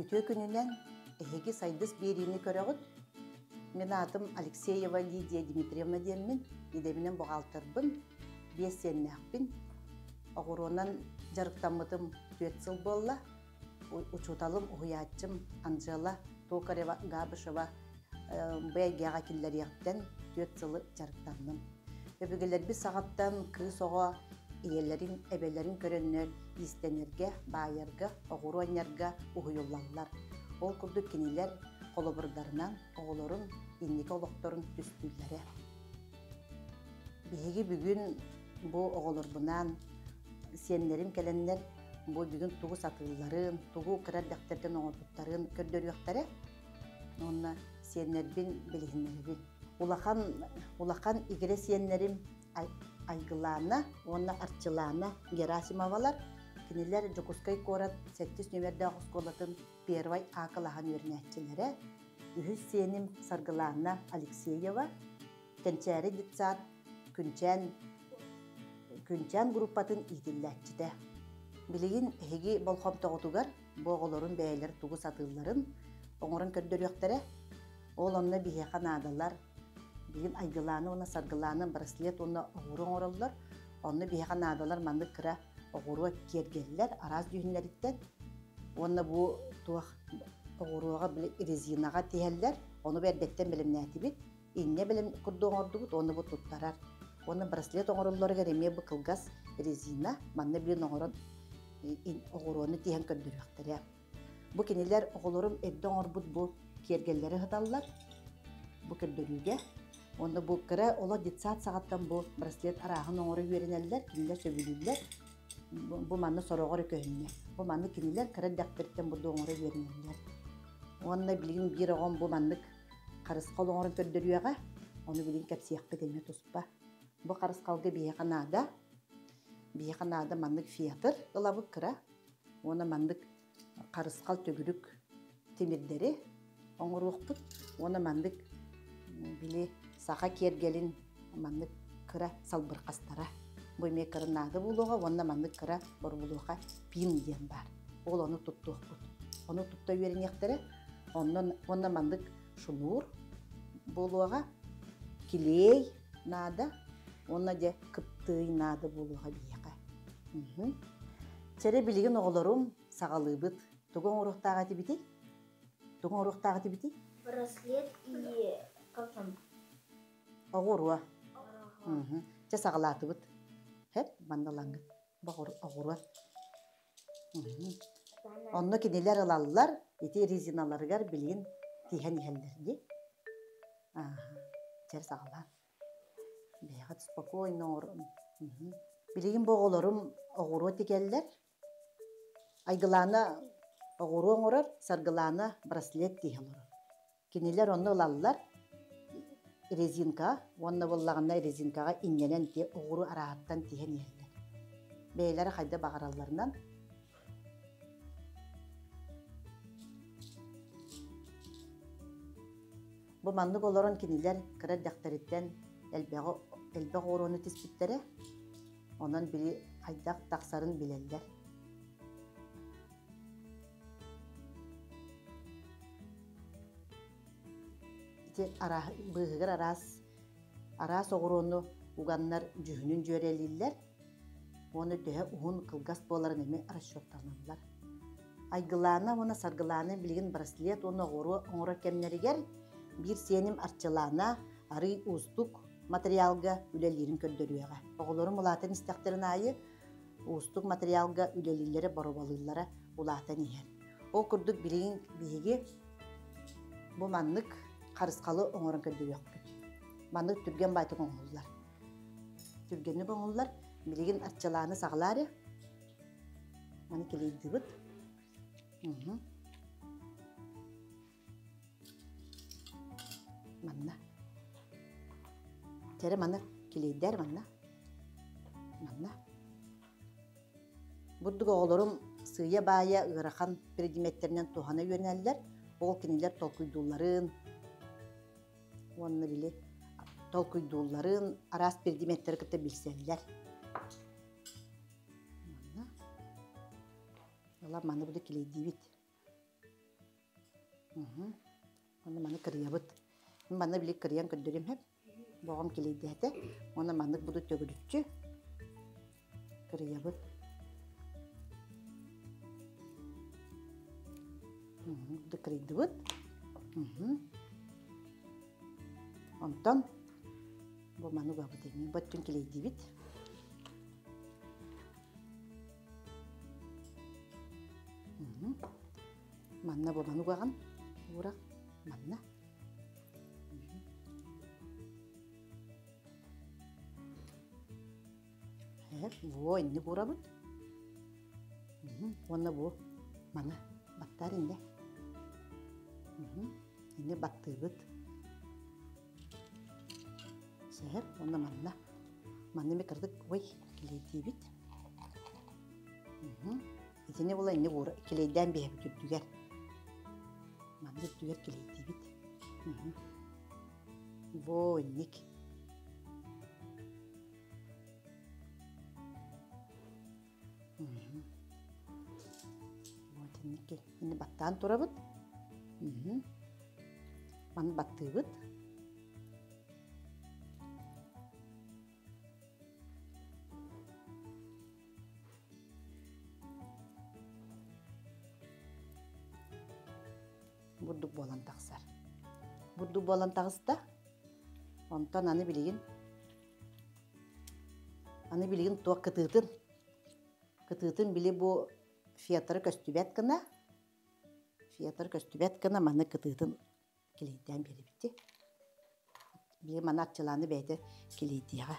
Tütüö күнүнен эһиги сайдыс бириини көрөгүт. Мен атым Алексеева Лидия Дмитриевна диенмин. Идеминен бухгалтербын, 5 сеннäкпин. Огуронан жарыктаммытым 4 жыл болла. Учуталым уяатчым Анжела Токарева Габышева бәйгеға киллерияқтен 4 жылы жарыктанным. Өбүгелер bir сағаттан кыз оға иелерин, эбелерин көрөннөр, истенерге, байырга, огуру ойнарга угуюллалар. Ол курдук кинилер колобурдарынан оголорун, инники олокторун түстүлләре. Биһиги бүгүн бу оголорбунан сеннерим келеннер бу бүгүн тугу сатылларын, тугу кырар дәфтерден оңотуттарын көрдөрүяктары. Онна сеннербин билихиннербин. Улахан игере сеннерим Айгылана, онна Арчылана Герасимовалар, кинилер Жокускай корат 8 нөмерде осколатын первай акылахан өрнәтчелері, үхіс сенім Саргылана Алексеева, кенчәрі дитсат күнчән группатын идилләтчіде. Билигин эһиги болхом тоғытугар, боғолорун бәйлер тугу сатылларын, оңорын көрдөрүяктары, ол онна бихеқан адалар, Бигин Айгыланы, она Саргыланы, браслет, она оғуру оңороллар, оны бихеқан адалар манды кыра оғуру кергеллер, араз дүйінлеріттен, оны бу туақ оғуруға резинаға тиеллер, оны бәрдеттен білімнәті бит, инне білім күрді оңордуғыт, оны бу туттарар. Оны браслет оңороллары кәреме бу кылгас резина, манны білін оңорон оғуруыны тиген көрдіріқтірі. Бу кенелер оғылырым әдді оңорбут бу кергеллері хыталлар, бу көрдіріге. Onda bu kıra ola ditsat sağattan bu braslet arağın oğru verenler, kiniler söbülüller. Bu manlı soruğları köhünne. Bu manlı kiniler kıra däkbertten burada oğru verenler. Onda bilgin bir oğun bu manlık karıskal oğru kördürüyağa, onu bilgin kapsiyaklı deme tospa. Bu karıskalga biyeğanada manlık fiyatır. Ola bu kıra, ona manlık karıskal tögürük temirderi oğru oqput. Ona manlık bile sağa kergelin manlık kıra salbır kastara. Bu emek kırınadı buluğa, onda manlık kıra buluğa pin diyen var. Ol onu tuttuğu bu. Onu tuttuğu verin yaktırı, onda manlık şunur buluğa, kiley nada, onda da kıptığı nada buluğa biyağa. Çere bilgin oğullarım sağalığı bıt. Tuğun uruqtağıtı biti? Tuğun uruqtağıtı biti? Браслет и как там? Оғуруа. Че сағалаты бұд. Хеп, бандалаңғыт. Оғуруа. Онны кенелер алалылар, еті резиналарығар білген тиген ехелдерге. Чер сағалан. Бейғат спокойно орын. Білген боғыларым оғуруа текелілер. Айгыланы оғуруа оңырар, саргыланы браслет тиген орын. Кенелер онны алалылар. Резинка, онна боллағына резинкаға инненен те оғыру арағаттан тиген ерлер. Бәйлері қайда бағараларынан. Бұл манны боларын кенелер кірі дәқтареттен әлбәқ оғыруыны теспіттері, онан білі қайдақ тақсарын білелдер. Бұғығыр арас оғыруыны ұғаннар жүхінін жөрелілер, оны дөе ұғын қылғас боларын әме арашшоқтанылар. Айгыланы, оны саргыланы білген браслет, оны оғыру кәмнерігер, бір сенім арчылана, ары ұстық материалға үлелерін көрдөрüеға. Оғылырым ұлатын істіқтерін айы, ұстық материалға үлелілері барубалылары ұлатын егер. Ол күрдік білген бейге бұл манлық Karıskalı oğurun kördürüyor. Manlık türgen baytık oğullar. Türgenli oğullar, bilgin atçalarını sağlar. Manı kileydi bıt. Manna. Tere manı kileyder manna. Manna. Budduk oğullarım sığıya baya ırakan predimetlerinden tuhana yöneller. Oğul kiniler tolkuydulların, onu bile tolkuydulların aras predimetleri kıta bilseller. Valla manı bu da kileydi bit. Оны маны кырыябыт. Маны билик кырыян көддөрем хеп. Боғам келейдәте. Оны маны буду төгүрүччү. Кырыябыт. Буду кырыйдыбыт. Онтон бу маны габыт эми. Боттун келейдибит. Манна бу маны гаган. Урак манна. Во инне бурабыт. Онна бу маны баттар инде. Инне баттыбыт. Сәһәр онна манна. Манна ме кырдык ой келейдибит. Итене була инне бура келейдән бәһәп күрдүгәр. Манна түгәр келейдибит. Во инник. Вот инник. Инне баттан турабыт. Маны баттыбыт. Бурдук болан тақсар. Бурдук болан тағыста. Онтан аны билеген. Аны билеген туақ кытыытын. Кытыытын биле бу фиатары көстүбәт кына. Фиатары көстүбәт кына маны кытыытын келейден бері бітті. Биле маны атчыланы бәйді келейдеға.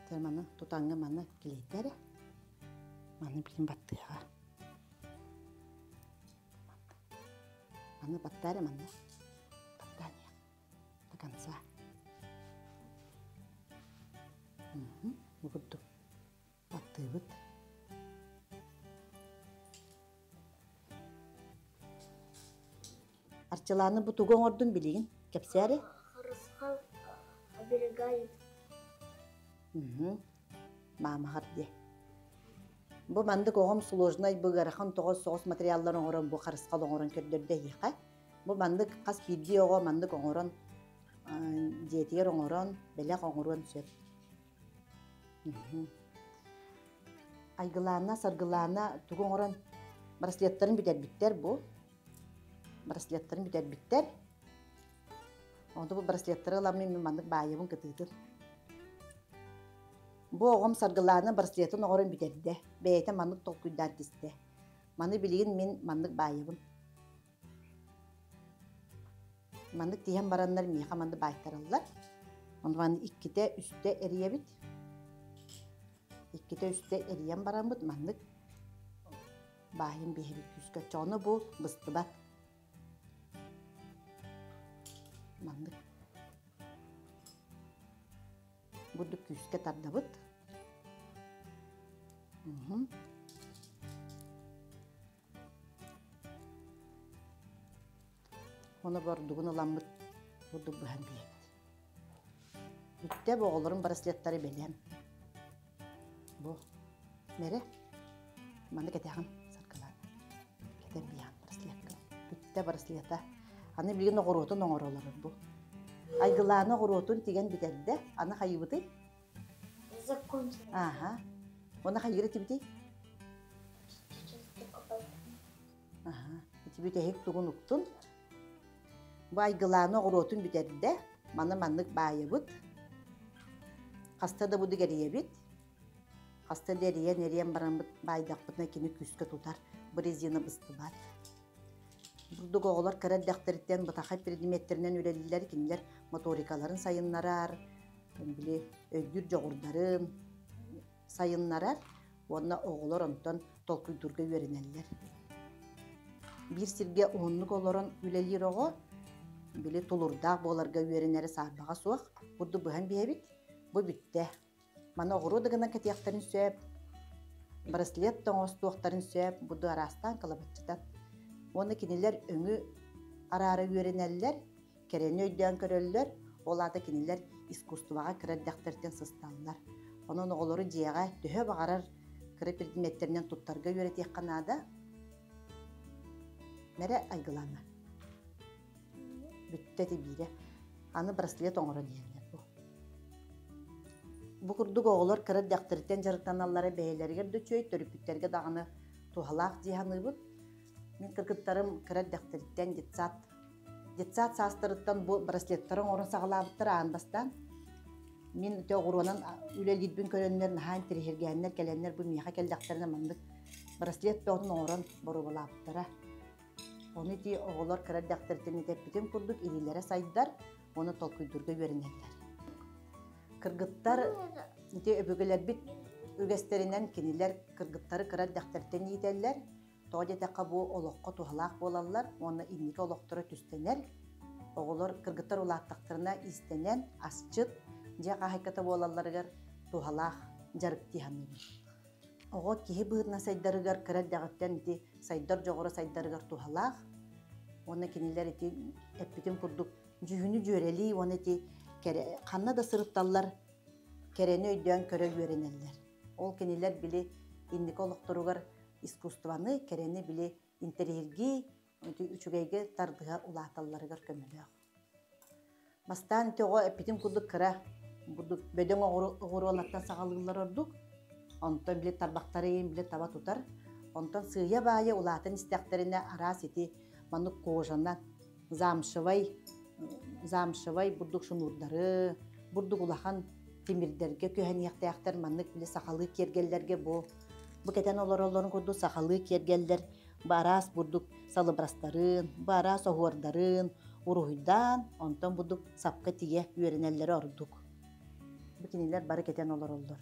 Тер маны тутаңы маны келейдері. Маны білін баттыға. Маны баттары маны. Баттания. Таканса. Бұгырды. Батты бұд. Арчыланы бұтуғын ордың білеген. Кепсәрі? Харысқа оберегает. Мама харде. Бу мандык оғым сложной бұғарахан тоғыз соғыз материалларын оңырын бұ қарысқал оңырын көрдерді еқа. Бу мандык қас кейді оға мандык оңырын диетер оңырын, белек оңырын сөп. Айгылана, саргылана туғын оңырын браслеттарын бітер біттер бұ. Браслеттарын бітер біттер. Онды бұ браслеттары аламын мен мандык байыбын кытыдыр. Бу оғым саргыланы браслетін оғырын бітерді. Бәйті мандык тоқ күддан тісті. Маны білген мен мандык байыбын. Мандык тиген баранлар мейқа манды байтарылар. Онды маны иккіте үсті әрия біт. Иккіте үсті әриян баран бұд. Мандык байын бейбі күскі. Чоны бұл бұсты бат. Мандык. Бұды күскі тарда бұд. Оны бардығын оламыд. Бұды бұған бейбі. Бүтте боғылырын браслеттары белем. Бұ. Мере. Маны кетеғын сарқылады. Кетен бейан браслетті. Бүтте браслетті. Аны білген оғыротын оңыроларын бұ. Айгыланы оғыротын теген бітерді. Аны қайыбыды. Закончил. Ага. Оны қайыры тибіді. Ага. Тибіді әйік тұғын ұқтын. Бұ айгыланы оғыротын бітерді. Маны-манлық байы бұд. Қаста да бұды кәрие бит. Қаста дәриян баран бұд байдақ бұдына кені күскі тұтар. Бір резина бұсты бат. Бұлдық оғылар кәрәддәқтеріттен бұтақай предметтерінен өлелілер кенілер моторикаларын сайынларар, біле өйгір жоғырдарын сайынларар, онына оғылар онтан толкүйдурға өрінелілер. Bir сирге онлық оларын өлелер оғы, біле толырдақ боларға өрінері сарбаға суақ, бұдды бұған бейбіт, бұ бүтті. Мана оғыру дығынан кәтияқтарын сөп, браслет тоңыз туақтарын сөп, бұдды арастан қалабатчытат. Оны кинелер өңі арары өренелер, керені өйден көрелер, олата кинилер искусствоға кірәддәқтерден сысталылар. Onun oğulları diyağa tühe bağırar kırı предметтерінен tutarga yöretek kanada mere aygılana. Bütteti biri. Anı bracelet oğura diyenler bu. Bu kurduk oğullar kırı däqtirten jarıktanallara beylerger döçöy törüpütterge dağını tuhalaq diyanı bu. Min kırgıtlarım kırı däqtirten Jetsat sastırıttan bu braceletlerin orun sağlabıttır anbastan. Min teoğurunan ülelgidbin körenlerin hain tirihirgenler gelenler bu miha keldaklarına mandık. Braslet doğun oğran boru balaptıra. Onu di oğullar kıra däqtirten teppitin kurduk ililere saydılar. Onu tolkuydurga görenler. Kırgıtlar öbügeler bit ügesterinden kiniler kırgıtları kıra däqtirten yiteller. Toğdetaka bu oloqqa tuhalaq bolallar. Onu inniki oloqtura tüstener. Oğullar kırgıtlar ulattaqtırına istenen asçıt Jaga haykata bolallargar tuhalaq jarık dihanır. Oğo kihi bığırna saydarıgar kıra dağıttan iti saydar joğura saydarıgar tuhalaq. Ona kiniler iti eppitin kurduk cühünü jöreli ona iti kanna da sırıttallar kereni öydüyen köre göreneller. Ol kiniler bili indik oluqturugar iskustuvanı kereni bili interihirgi üçügeyge tardığa ulatallarıgar kömülüyor. Bastan iti oğo eppitin kurduk kıra Buduk beden oğurlattan sağalıgılar orduk. Ondan bile tarbaqtarıyım bile taba tutar. Ondan sığıya bağıya ulatan isteklerine aras eti manuk koğujandan zamşıvay buduk şunurları, buduk ulahan timirderge köhen yaktayaktar manuk bile sağalığı kergellerge bu. Bu keten olarolların kurdu sağalığı kergeller. Bu aras buduk salıbrasların, bu aras oğurdarın, uruhuydan ondan buduk sapka tiye yörenelleri orduk. Bu kiniler barı keten olurlar.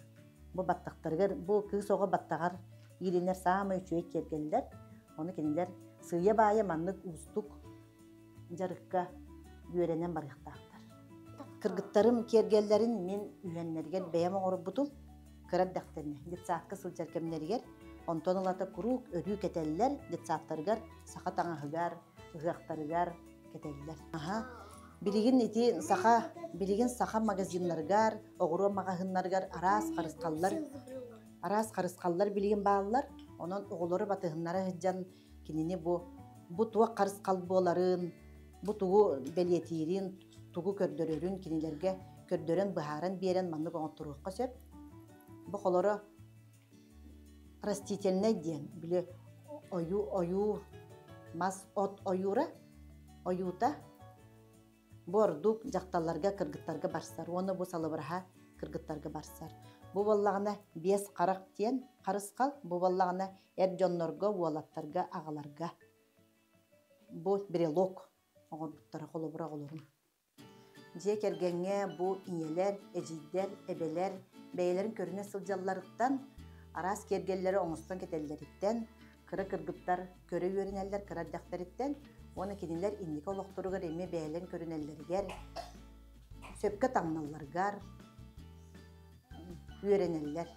Bu battaqtargar, bu kız oğa battaqar yilinler sağma üçüye kergeller. Onu kiniler sığıya bağıya manlık ustuk jarıkka yörenen barıqtaqtar. Kırgıttarım kergellerin min üyenlerger beyama oru budum kırar daqtarına. Gitsaqqa sılcarkemlerger. Onton olata kuruk örü keteller gitsaqtargar saqa taŋahıgar, ıgaqtarıgar keteller. Biligin saha magazinlargar, oğru magazиннарgar aras qarısqallar biligin bağlılar. Onun oğulları batıhınlara hıccan kinini bu tuğa qarısqal boların, bu tuğu beliyetirin, tuğu kördörörün kinilerge kördörön bıharan beren manlık oğutturuqqa söp. Bu qoları rastitelne diyen, bile oyu, mas ot oyura, oyuta, Borduk jaqtallarga kırgıtlarga barsar. Onu bu salıbıraha kırgıtlarga barsar. Bu vallağına 5 qaraq tiyen qarısqal, bu vallağına erjonnorga, ualattarga, ağalarga. Bu brelok. Oğurduktara qolubura qolurum. Je kergenge bu ineler, ejidler, ebeler, beylerin körüne sıljallarıttan, aras kergelleri oňustan ketelleritten, kıra kırgıtlar köre yöreneller kıra daqtaritten, Onu kiniler inniki oloqturugar emme beylen körünellerger, söpke taŋnallargar, üöreneller.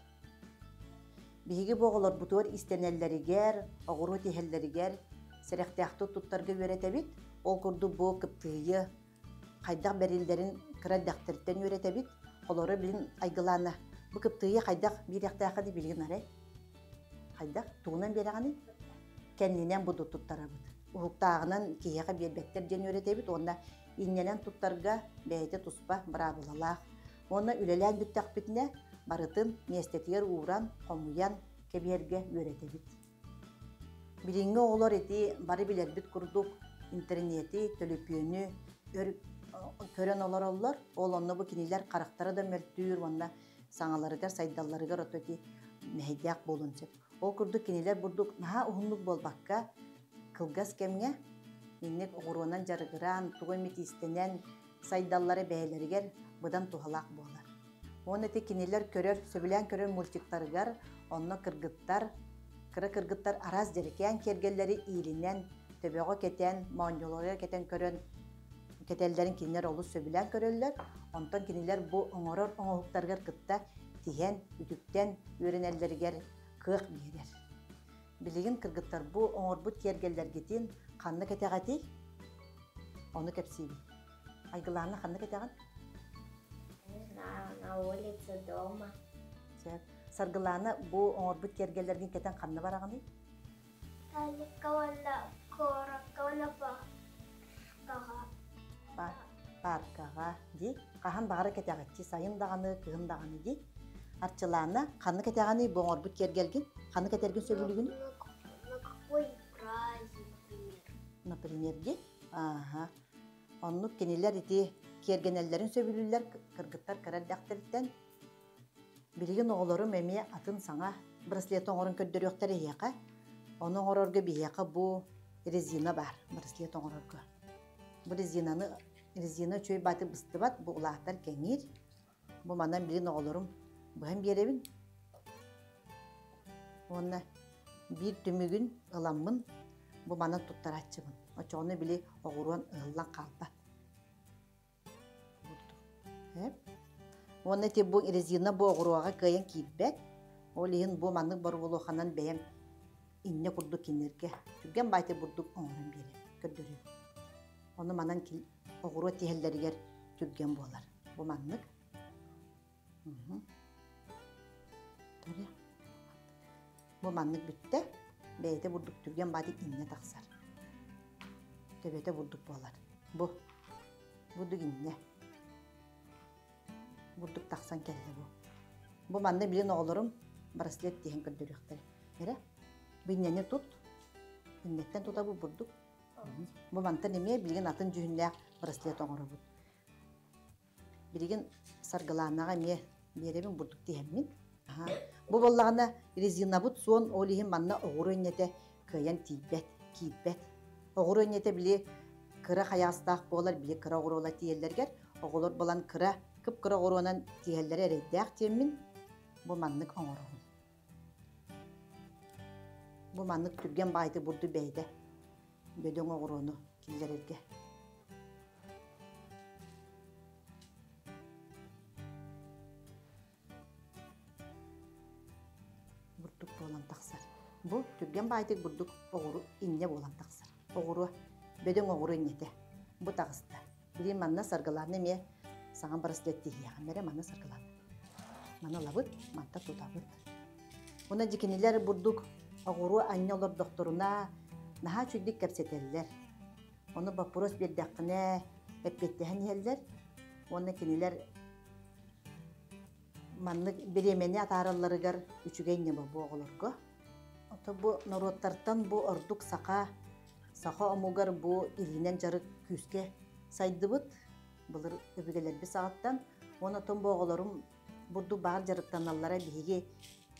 Bihigi boğular butuvar istenelleriger, oğuru tehelleriger, serekteaxtu tuttarga üöretebit, ol kurdu bu kıptığıyı, qaydaq berillerin kıra daqtıritten üöretebit, olori bilin aygılana. Bu kıptığıyı qaydaq bir yaqtaaqa di bilgin aray. Qaydaq tuğunan berağını kendinen budu tuttarabıt. Uhuktağынан kiyaqa berbekter den öğretebit, onda innelen tuttarga beyte tuspa brabılalaq. Onda ülelen büttaq bitne barıtın mestetiyer uğran, qomuyan keberge öğretebit. Bilinge oğlar eti bari bilerbit kurduk, interneti, tölöpüyönü, kören olar ollar, oğlanla bu kiniler karaktara da mörttüür, onda sağalarıgar, saydallarıgar ototi mehedyak bolunsep. O kurduk kiniler burduk, naha uhunluk bolbakka, kılgas kemge, minnek oğurunan jarıgıran, tuğumit istenen saydalları beyleriger, budan tuhalak bolar. Onu eti kiniler körör, söbülen körör multiktarıgar, onunla kırgıttar, kıra kırgıttar araz jereken kergelleri iyilinden, töbeğe keten, mağnyoloya keten körön, ketellerin kiniler olu söbülen köröller, ondan kiniler bu oğurur, oğuktargar kıtta, tihen, ütükten, öğrenelleriger, kığık birer. Biligin kırgıttar bu oğurbut kergeller gitin, kanlı keteğati, onu kepsibi. Aygılarına kanlı keteğat, на улице дома. Сөп. Саргыланы бу оңорбут кергелердин кетен канны бараганы? Кавала кора кавала кага. Паркага ди. Кахан багара кетегатчы сайын даганы, кыгын даганы ди. Арчылана канны кетеганы бу оңорбут кергелгин, канны кетерген сөбүлүгүн? На какой праздник, например? Например, ди. Ага. Оннук кенелер ити кергенеллерин сөбүлүлөр кыргыттар карардактырыттан. Билген оголорум эми атын саңа браслет оңорун көддөрүктөр эяка. Оны оңорорго бияка бу резина бар, браслет оңорорго. Бу резина чөй баты быстыбат, бу улаактар кеңир. Бу мандан билген оголорум быһан беребин. Онна бир түмүгүн ыламмын, бу манан туттарачымын. Очону били огуруан ыллан калбат. Онна те бу резина бу огуруага кыйын кийбет. Ол иһин бу маннык борбулуханан бэйэм инне курдук кинерге. Түрген байте бурдук оңорун берем, көддөрүм. Оны манан огуру тиһеллеригер түрген болар. Бу маннык. Бу маннык бүтте, бэйте бурдук түрген байте инне таксар. Төбөтө бурдук болар. Бу инне. Бурдук таксан келди бу. Бу манны билен оголорум браслет деген көддөрүктөр. Эре? Биннени тут. Иннеттен тута бу бурдук. Бу манта неме билген атын жүнлө браслет оңоробут. Билген саргыланага ме беребин бурдук дегенмин. Бу боллагана резина бут сон олихин манна огуру иннете кыян кийбет. Огуру иннете били кыра хаястак болар, били кыра огурула тиеллергер, оголор болан кыра кыра огурунан тиеллере эреддак теммин. Бу маннык оңорогун. Бу маннык түрген байды бурду бейде. Бөдөң огуруну киллерерге. Бурдук болан таксар. Бу түрген байды бурдук огуру инне болан таксар. Огуру бөдөң огуру иннете. Бу тагыста. Билин манна саргыланы ме саңа браслет тигияга мере манна саргыланы. Мана лабыт, манта тутабыт. Уна жикенилер бурдук огуру аннолор докторуна наха чүддик кепсетеллер. Оны вопрос бердаккыне эппеттехен елдер. Оны кенилер манны беремени атаралларыгар үчүгенне бу оголорго. Ото бу народтартан бу ордук сака омугар бу иринен жарык күскө сайдыбыт. Булар өбүгелер бир сааттан. Оны тон бу оголорум бурду бар жарыктаналлара биһиги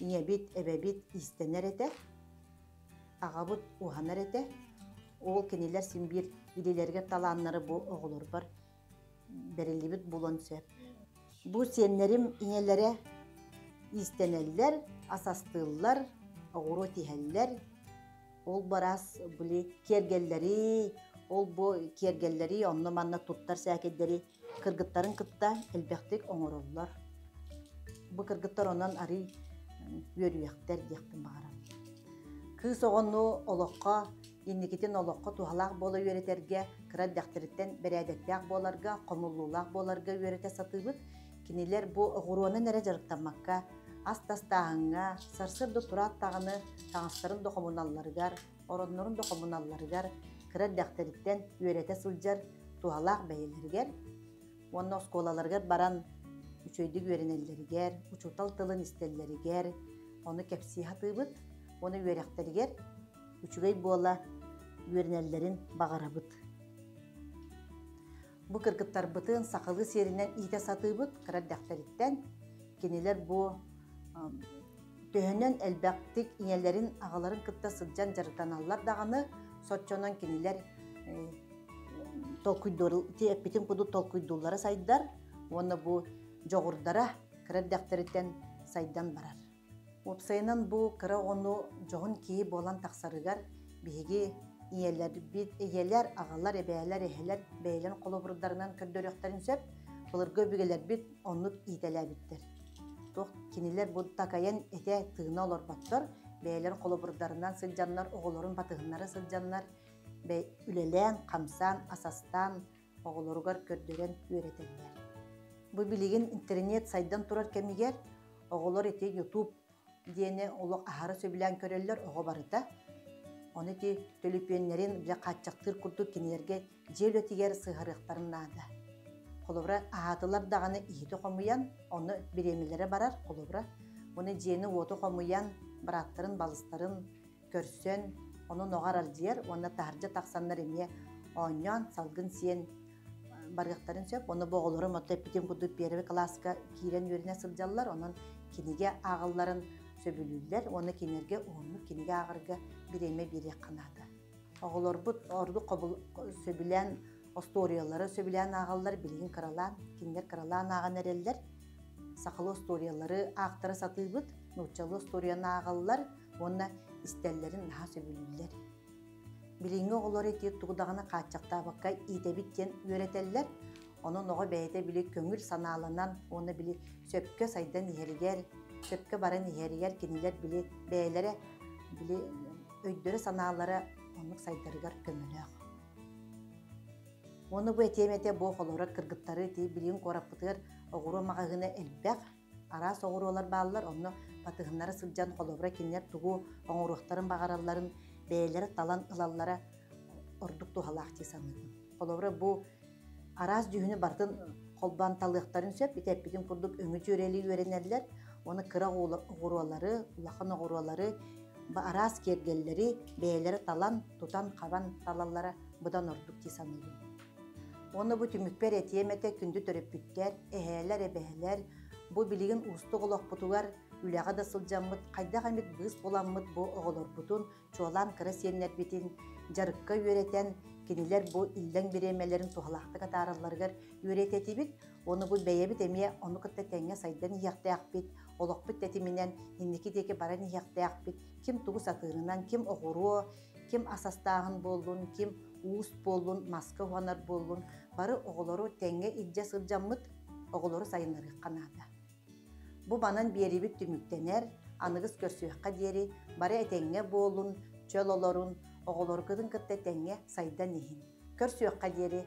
иңебит, эбебит истенер эте. Агабыт уханар эте. Ол кенелер симбир илелерге талааннары бу оголор бар. Берилибит булон сөп. Бу сеннерим иңелере истенеллер, асастыллар, огуру тиһеллер. Ол барас були кергеллери, ол бу кергеллери онно манна туттар сәкеддери кыргыттарын кытта элбектик оңороллар. Бу кыргыттар онан ари үйөрүяктер диектин багарам. Кыз оғонну олоққа, инникитин олоққа тухалақ бола үйретерге, кырат дәқтіріттен бәрәдеттәк боларга, қомуллулақ боларга үйрете сатыбыт, кинилер бу ғуруаны нәре жарықтамаққа, астастағыңа, сарсырды тураттағыны таңыстарын да коммуналларыгар, ороннорун да коммуналларыгар, кырат дәқтіріттен үйрете сылжар тухалақ бәйелергер, онна осколаларгар баран үчөйдік үйренелерігер, учутал тылын истеллерігер, оны кепси хатыбыт, оны үйректерігер, үчүгей бола үйренелерін бағарабыт. Бу кыргыттар бытын сақылы серинен ите сатыбыт, кырат дәқтіріттен, кенелер бу төхінен әлбәқтік инелерін ағаларын кытта сылжан жарытаналар дағаны, сотчонан кенелер теппетін құды толкуйдулары сайдар, оны бу жоғырдара кырат дәқтіріттен сайдан барар. Опсайынан бу кыра ону жоғын кейі болан тақсарыгар биһиги иелер, ағалар, эбәлер, эхелер, бәйлен қолы бұрдарынан көрдөрөқтарын сөп, бұлыргө бүгелер бит оннук ителә биттер. Тоқ кенелер бу такайын эте тыгына олар баттар, бәйлен қолы бұрдарынан сылжаннар, оғыларын батығынары сылжаннар, үлелен, қамсан, асастан, оғыларыгар көрдөрен үйретелер. Бу билигин интернет сайдан турар кемигер оголор ити YouTube диене улук ахары сөбүлән көрөллөр ого барыта. Оны ти төлөпөннөрүн биле каччактыр курдук кинерге жел өтигер сыгарыктарын нада. Колобра ахатылар даганы ийти комуян, оны биремилере барар колобра. Оны жени оту комуян, бараттарын, балыстарын көрсөн, оны ногар алжер, оны таржа таксаннар эме оньян салгын сиен баргактарын сөп, оны боголору мотлепитин кудуп беребе класска кирен үрүнө сылжаллар, онун киниге агылларын сөбүлүллер, оны кинерге ону киниге агырга биреме бире канады. Оголор бут орду кобул сөбүлән историялары сөбүлән агаллар билигин кыралан, кинер кыралан аган эреллер. Сакылы историялары актары сатылбыт, нучалы историяны агаллар, онна истеллерин наха сөбүлүллер. Билинге оголор эти тугдагына качактабакка итебиттен үйрөтеллер. Оны нога бәйте били көңүл санаалынан, оны били сөпкө сайдан иһергер, сөпкө барын иһергер кинилер били бәйләре били өйдөрө санаалары онук сайдарыгар көмөлөк. Оны бу этемете бу холора кыргыттары ти билин кораппытыр огуру магагына элбек арас огурулар баалар, оны патыгыннары сылжан холобра кинер тугу оңуруктарын багаралларын бәйләре талан ылаллара ордук тухалакчы саныгын. Холобра бу арас жүһүнү бартын колбан талыктарын сөп итеппитин курдук өңү жөрели үйренерлер. Оны кыра огурулары, улахан огурулары, арас кергелleri бәйләре талан тутан кабан талаллара будан ордук саныгын. Оны бу түмүкпер этиемете күндү төрөппүттер, эхелер эбехелер, бу билигин устук олокпутугар үләгә да сылжаммыт, кайда гамит быз боламмыт бу оголорбутун, чуалан кыра сеннер битин, жарыкка үйрәтен, кинилер бу илдән биремелерин тухалакты катаралларгар үйрәтетибит, оны бу бәйебит эмие, оны кытта тәңгә сайдан яктыакпит, олокпут тетиминен инники деке баран яктыакпит, ким тугу сатырынан, ким огуру, ким асастагын болдун, ким уус болдун, маска хуанар болдун, бары оголору тәңгә илдә сылжаммыт, оголору сайыннары канада. Бу банан берибит түмүктенер, аныгыз көрсүөкка диери, бары этеңге болун, чөл олорун, оголор кытын кытта тәңге сайдан ихин. Көрсүөкка диери,